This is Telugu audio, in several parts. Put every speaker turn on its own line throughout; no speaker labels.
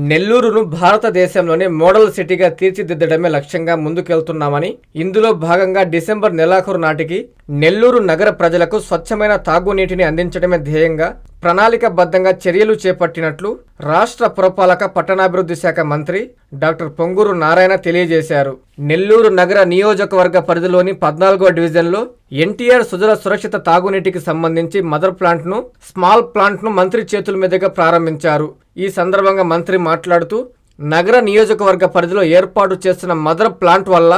నెల్లూరును భారతదేశంలోనే మోడల్ సిటీగా తీర్చిదిద్దడమే లక్ష్యంగా ముందుకెళ్తున్నామని, ఇందులో భాగంగా డిసెంబర్ నెలాఖరు నాటికి నెల్లూరు నగర ప్రజలకు స్వచ్ఛమైన తాగునీటిని అందించడమే ధ్యేయంగా ప్రణాళికబద్ధంగా చర్యలు చేపట్టినట్లు రాష్ట్ర పురపాలక పట్టణాభివృద్ధి శాఖ మంత్రి డాక్టర్ పొంగూరు నారాయణ తెలియజేశారు. నెల్లూరు నగర నియోజకవర్గ పరిధిలోని 14వ డివిజన్లో ఎన్టీఆర్ సుజల సురక్షిత తాగునీటికి సంబంధించి మదర్ ప్లాంట్ను, స్మాల్ ప్లాంట్ను మంత్రి చేతుల మీదుగా ప్రారంభించారు. ఈ సందర్భంగా మంత్రి మాట్లాడుతూ, నగర నియోజకవర్గ పరిధిలో ఏర్పాటు చేస్తున్న మదర్ ప్లాంట్ వల్ల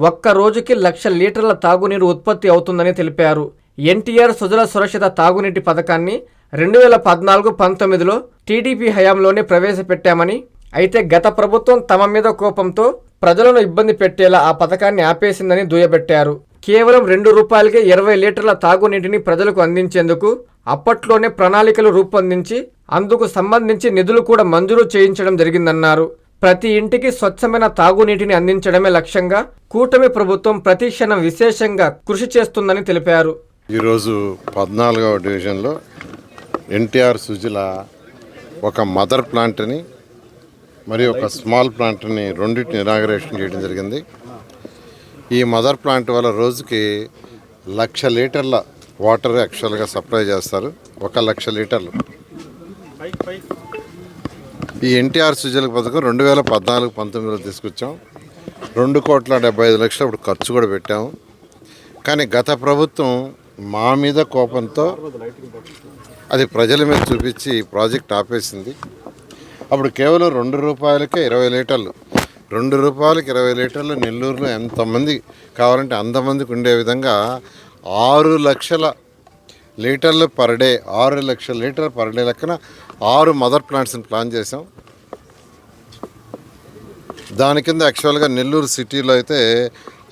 ఒక్క రోజుకి 1,00,000 లీటర్ల తాగునీరు ఉత్పత్తి అవుతుందని తెలిపారు. ఎన్టీఆర్ సుజల సురక్షిత తాగునీటి పథకాన్ని 2014-19లో టీడీపీ హయాంలోనే ప్రవేశపెట్టామని, అయితే గత ప్రభుత్వం తమ మీద కోపంతో ప్రజలను ఇబ్బంది పెట్టేలా ఆ పథకాన్ని ఆపేసిందని దుయ్యబట్టారు. కేవలం ₹2కే 20 లీటర్ల తాగునీటిని ప్రజలకు అందించేందుకు అప్పట్లోనే ప్రణాళికలు రూపొందించి అందుకు సంబంధించి నిధులు కూడా మంజూరు చేయించడం జరిగిందన్నారు. ప్రతి ఇంటికి స్వచ్ఛమైన తాగునీటిని అందించడమే లక్ష్యంగా కూటమి ప్రభుత్వం ప్రతి క్షణం విశేషంగా కృషి చేస్తుందని తెలిపారు.
ఈరోజు 14వ డివిజన్లో ఎన్టీఆర్ సుజల ఒక మదర్ ప్లాంట్ని మరియు ఒక స్మాల్ ప్లాంట్ని రెండింటిని ఇనాగరేషన్ చేయడం జరిగింది. ఈ మదర్ ప్లాంట్ వల్ల రోజుకి 1,00,000 లీటర్ల వాటర్ యాక్చువల్గా సప్లై చేస్తారు. 1,00,000 లీటర్లు. ఈ ఎన్టీఆర్ సుజల పథకం 2014-19లో తీసుకొచ్చాం. 2,75,00,000 అప్పుడు ఖర్చు కూడా పెట్టాము. కానీ గత ప్రభుత్వం మా మీద కోపంతో అది ప్రజల మీద చూపించి ప్రాజెక్ట్ ఆపేసింది. అప్పుడు కేవలం ₹2కే 20 లీటర్లు, ₹2కి 20 లీటర్లు నెల్లూరులో ఎంతమంది కావాలంటే అంతమందికి ఉండే విధంగా 6 లక్షల లీటర్లు పర్ డే, 6 లక్షల లీటర్లు పర్ డే లెక్కన 6 మదర్ ప్లాంట్స్ని ప్లాన్ చేసాం. దాని కింద యాక్చువల్గా నెల్లూరు సిటీలో అయితే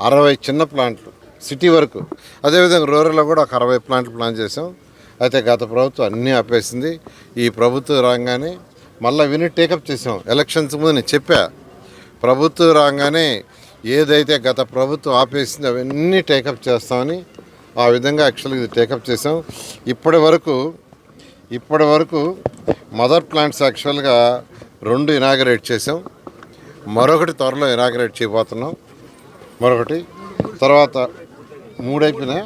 60 చిన్న ప్లాంట్లు సిటీ వరకు, అదేవిధంగా రూరల్లో కూడా ఒక 60 ప్లాంట్లు ప్లాన్ చేసాం. అయితే గత ప్రభుత్వం అన్నీ ఆపేసింది. ఈ ప్రభుత్వం రాగానే మళ్ళీ విని టేకప్ చేసాం. ఎలక్షన్స్ ముందు నేను చెప్పా, ప్రభుత్వం రాగానే ఏదైతే గత ప్రభుత్వం ఆపేసింది అవన్నీ టేకప్ చేస్తామని. ఆ విధంగా యాక్చువల్గా ఇది టేకప్ చేసాం. ఇప్పటి వరకు మదర్ ప్లాంట్స్ యాక్చువల్గా 2 ఇనాగరేట్ చేసాం. మరొకటి త్వరలో ఇనాగరేట్ చేయబోతున్నాం. మరొకటి తర్వాత 3 అయిపోయినాయి.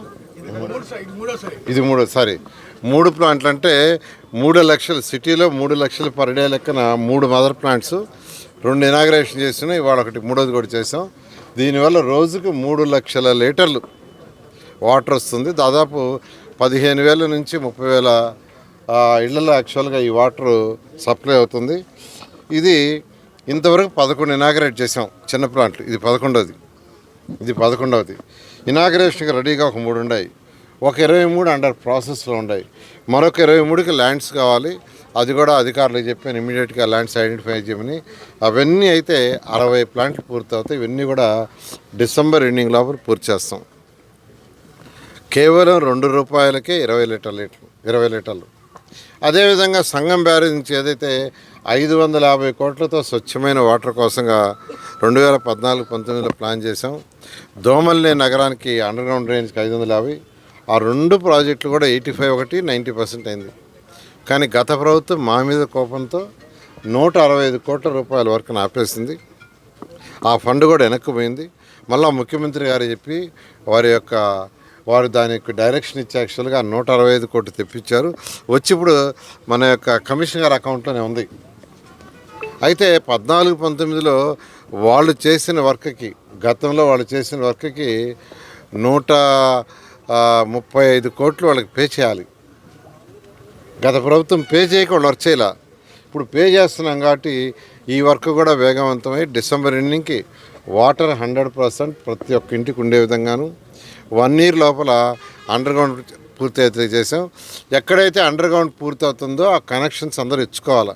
ఇది 3 ప్లాంట్లు అంటే 3 లక్షలు సిటీలో 3 లక్షలు పర్ డే లెక్కన 3 మదర్ ప్లాంట్స్ 2 ఇనాగరేషన్ చేసినాయి. ఇవాళ ఒకటి 3వది కూడా చేసాం. దీనివల్ల రోజుకు 3 లక్షల లీటర్లు వాటర్ వస్తుంది. దాదాపు 15,000 నుంచి 30,000 ఇళ్లలో యాక్చువల్గా ఈ వాటర్ సప్లై అవుతుంది. ఇది ఇంతవరకు 11 ఇనాగరేట్ చేసాం చిన్న ప్లాంట్లు. ఇది 11వది. ఇనాగరేషన్కి రెడీగా ఒక 3 ఉన్నాయి. ఒక 23 అండర్ ప్రాసెస్లో ఉన్నాయి. మరొక 23కి ల్యాండ్స్ కావాలి. అది కూడా అధికారులకు చెప్పాను ఇమీడియట్గా ల్యాండ్స్ ఐడెంటిఫై చేయమని. అవన్నీ అయితే 60 ప్లాంట్లు పూర్తవుతాయి. ఇవన్నీ కూడా డిసెంబర్ ఎండింగ్ లోపల పూర్తి చేస్తాం. కేవలం ₹2కే 20 లీటర్లు. అదేవిధంగా సంగం బ్యారేజ్ నుంచి ఏదైతే 550 కోట్లతో స్వచ్ఛమైన వాటర్ కోసంగా 2014-19లో ప్లాన్ చేసాం. దోమల్నే నగరానికి అండర్గ్రౌండ్ డ్రైనేజ్కి 550. ఆ 2 ప్రాజెక్టులు కూడా 85 ఒకటి 90% అయింది. కానీ గత ప్రభుత్వం మా మీద కోపంతో 165 కోట్ల రూపాయల వరకు ఆపేసింది. ఆ ఫండ్ కూడా వెనక్కిపోయింది. మళ్ళీ ముఖ్యమంత్రి గారు చెప్పి వారు దానికి డైరెక్షన్ ఇచ్చి యాక్చువల్గా 165 కోట్లు తెప్పించారు. వచ్చి ఇప్పుడు మన యొక్క కమిషనర్ గారి అకౌంట్లోనే ఉంది. అయితే 14-19లో గతంలో వాళ్ళు చేసిన వర్క్కి 135 కోట్లు వాళ్ళకి పే చేయాలి. గత ప్రభుత్వం పే చేయక వాళ్ళు వర్క్ చేయాల. ఇప్పుడు పే చేస్తున్నాం కాబట్టి ఈ వర్క్ కూడా వేగవంతమై డిసెంబర్ ఎండింగ్కి వాటర్ 100% ప్రతి ఒక్క ఇంటికి ఉండే విధంగాను 1 ఇయర్ లోపల అండర్గ్రౌండ్ పూర్తి అయితే చేసాం. ఎక్కడైతే అండర్గ్రౌండ్ పూర్తి అవుతుందో ఆ కనెక్షన్స్ అందరూ ఇచ్చుకోవాలి.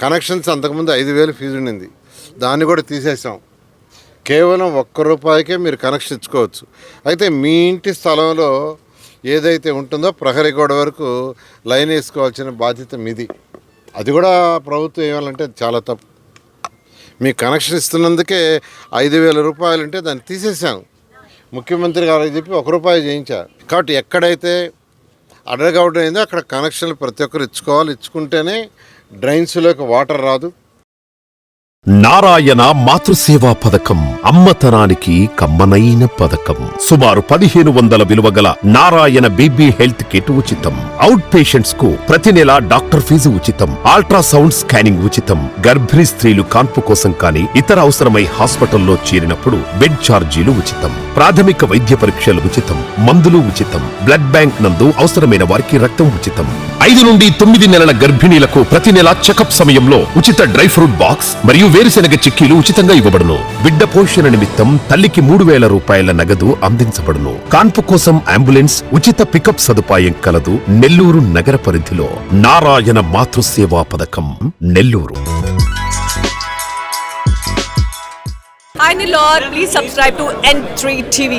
కనెక్షన్స్ అంతకుముందు 5,000 ఫీజు ఉండింది, దాన్ని కూడా తీసేసాం. కేవలం ₹1కే మీరు కనెక్షన్ ఇచ్చుకోవచ్చు. అయితే మీ ఇంటి స్థలంలో ఏదైతే ఉంటుందో ప్రహరీ గోడ వరకు లైన్ వేసుకోవాల్సిన బాధ్యత మీది. అది కూడా ప్రభుత్వం ఏమాలంటే చాలా తప్పు. మీ కనెక్షన్ ఇస్తున్నందుకే ₹5,000 అంటే దాన్ని తీసేసాం. ముఖ్యమంత్రి గారికి చెప్పి ₹1 చేయించారు. కాబట్టి ఎక్కడైతే అండర్గ్రౌండ్ అయిందో అక్కడ కనెక్షన్లు ప్రతి ఒక్కరు ఇచ్చుకోవాలి. ఇచ్చుకుంటేనే డ్రైన్స్లోకి వాటర్ రాదు.
నారాయణ మాతృసేవా పథకం అమ్మతనానికి కమ్మనైన పథకం. సుమారు 1500 విలువ గల నారాయణ బేబీ హెల్త్ కిట్ ఉచితం. అవుట్ పేషెంట్స్ కు ప్రతి నెల డాక్టర్ ఫీజు ఉచితం. అల్ట్రాసౌండ్ స్కానింగ్ ఉచితం. గర్భిణీ స్త్రీలు కాన్పు కోసం కానీ ఇతర అవసరమై హాస్పిటల్లో చేరినప్పుడు బెడ్ ఛార్జీలు ఉచితం. ప్రాథమిక వైద్య పరీక్షలు ఉచితం. మందులు ఉచితం. బ్లడ్ బ్యాంక్ నందు అవసరమైన వారికి రక్తం ఉచితం. 5 నుండి 9 నెలల గర్భిణీలకు ప్రతి నెల చెకప్ సమయంలో ఉచిత డ్రై ఫ్రూట్ బాక్స్ మరియు వేరుశెనగ చిక్కీలు ఉచితంగా ఇవ్వబడును. బిడ్డ పోషణ నిమిత్తం తల్లికి 3000 రూపాయల నగదు అందించబడును. కాన్పు కోసం అంబులెన్స్ ఉచిత పికప్ సదుపాయం కలదు. నెల్లూరు నగర పరిధిలో నారాయణ మాతృసేవా పథకం Nellore.
Hi Nilor, please subscribe to N3 TV.